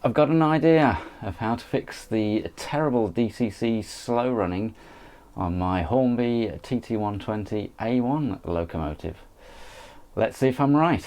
I've got an idea of how to fix the terrible DCC slow running on my Hornby TT 120 A1 locomotive. Let's see if I'm right.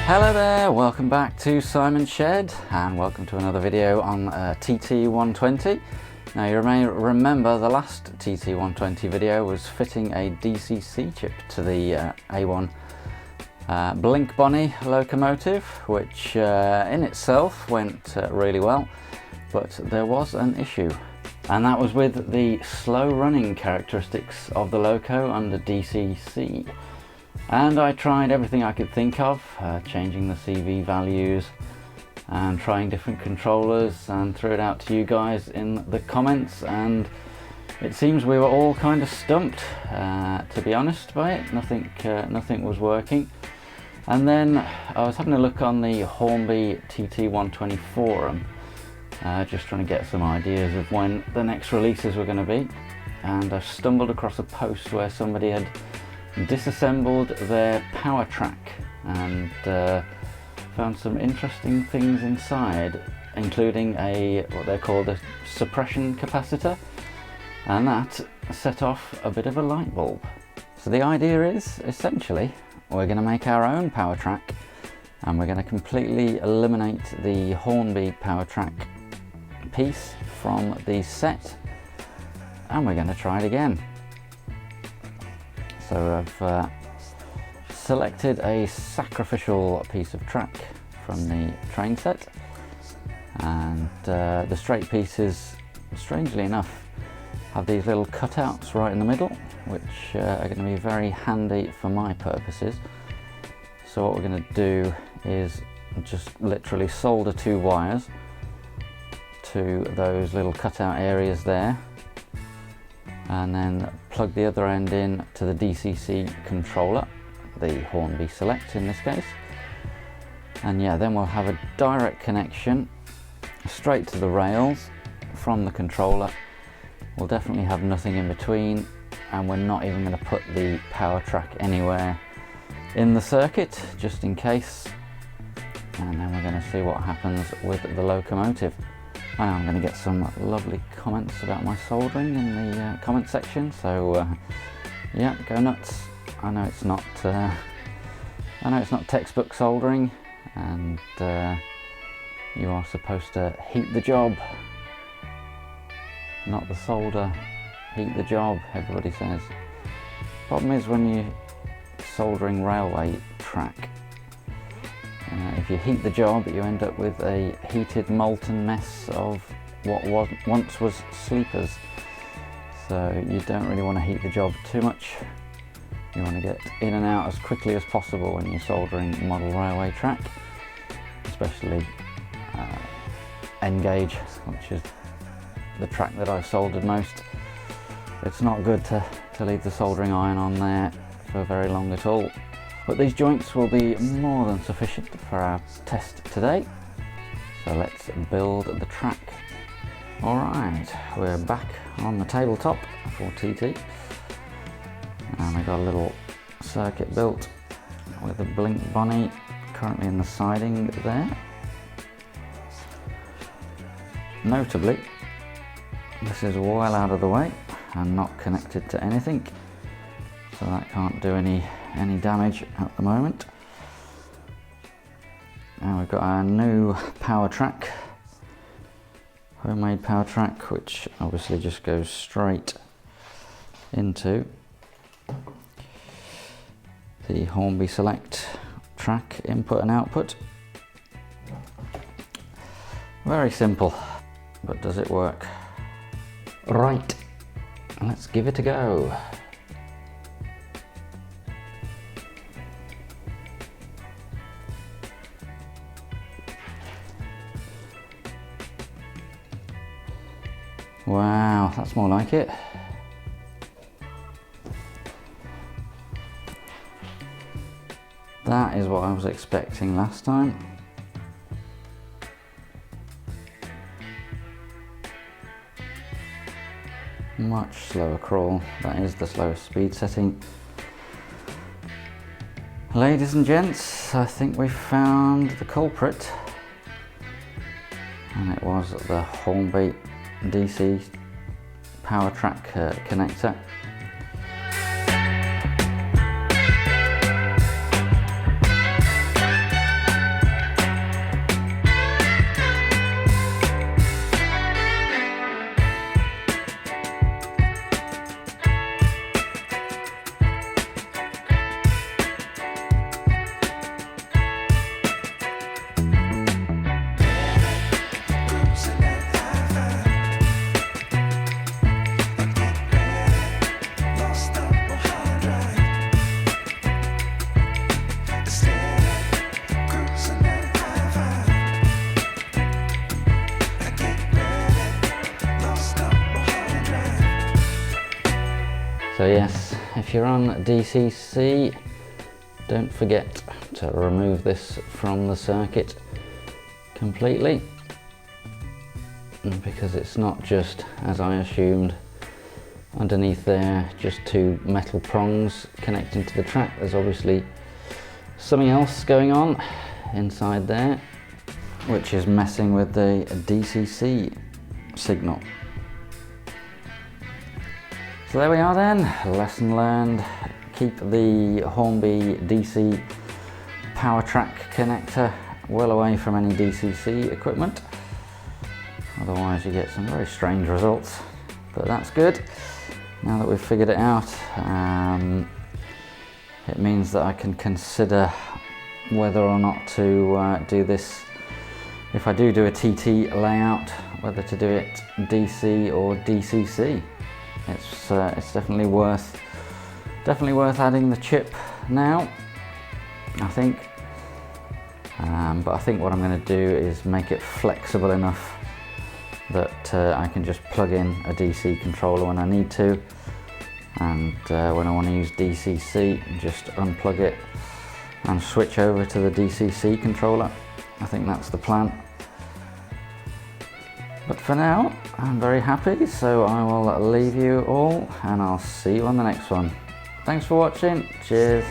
Hello there, welcome back to Simon's Shed and welcome to another video on TT 120. Now you may remember the last TT 120 video was fitting a DCC chip to the A1 Blink Bonnie locomotive, which in itself went really well, but there was an issue, and that was with the slow running characteristics of the loco under DCC. And I tried everything I could think of, changing the CV values and trying different controllers, and threw it out to you guys in the comments, and it seems we were all kind of stumped, to be honest, by it. Nothing was working. And then I was having a look on the Hornby TT 120 forum, just trying to get some ideas of when the next releases were going to be, and I stumbled across a post where somebody had disassembled their power track and found some interesting things inside, including what they're called a suppression capacitor, and that set off a bit of a light bulb. So the idea is, essentially, we're going to make our own power track, and we're going to completely eliminate the Hornby power track piece from the set, and we're going to try it again. So I've selected a sacrificial piece of track from the train set, and the straight pieces, strangely enough, have these little cutouts right in the middle, which are going to be very handy for my purposes. So what we're going to do is just literally solder two wires to those little cutout areas there, and then plug the other end in to the DCC controller, the Hornby Select in this case. And yeah, then we'll have a direct connection straight to the rails from the controller. We'll definitely have nothing in between, and we're not even going to put the power track anywhere in the circuit, just in case. And then we're going to see what happens with the locomotive. I know I'm going to get some lovely comments about my soldering in the comment section, so yeah, go nuts. I know it's not textbook soldering, and you are supposed to heat the job, not the solder. Heat the job, everybody says. Problem is, when you're soldering railway track, if you heat the job, you end up with a heated molten mess of what once was sleepers. So you don't really want to heat the job too much. You want to get in and out as quickly as possible when you're soldering model railway track, especially N gauge, which is the track that I've soldered most. It's not good to leave the soldering iron on there for very long at all. But these joints will be more than sufficient for our test today. So let's build the track. Alright, we're back on the tabletop for TT. And we've got a little circuit built with a Blink Bonnie currently in the siding there. Notably, this is well out of the way and not connected to anything, so that can't do any damage at the moment. And we've got our new power track, homemade power track, which obviously just goes straight into the Hornby Select track input and output. Very simple, but does it work? Right, let's give it a go. Wow, that's more like it. That is what I was expecting last time. Much slower crawl. That is the slowest speed setting. Ladies and gents, I think we found the culprit, and it was the Hornby DC power track connector. So yes, if you're on DCC, don't forget to remove this from the circuit completely, because it's not just, as I assumed, underneath there just two metal prongs connecting to the track. There's obviously something else going on inside there, which is messing with the DCC signal. So there we are then, lesson learned. Keep the Hornby DC power track connector well away from any DCC equipment, otherwise you get some very strange results, but that's good. Now that we've figured it out, it means that I can consider whether or not to do this, if I do a TT layout, whether to do it DC or DCC. It's definitely worth adding the chip now, I think. But I think what I'm going to do is make it flexible enough that I can just plug in a DC controller when I need to, and when I want to use DCC, just unplug it and switch over to the DCC controller. I think that's the plan. But for now, I'm very happy, so I will leave you all, and I'll see you on the next one. Thanks for watching. Cheers.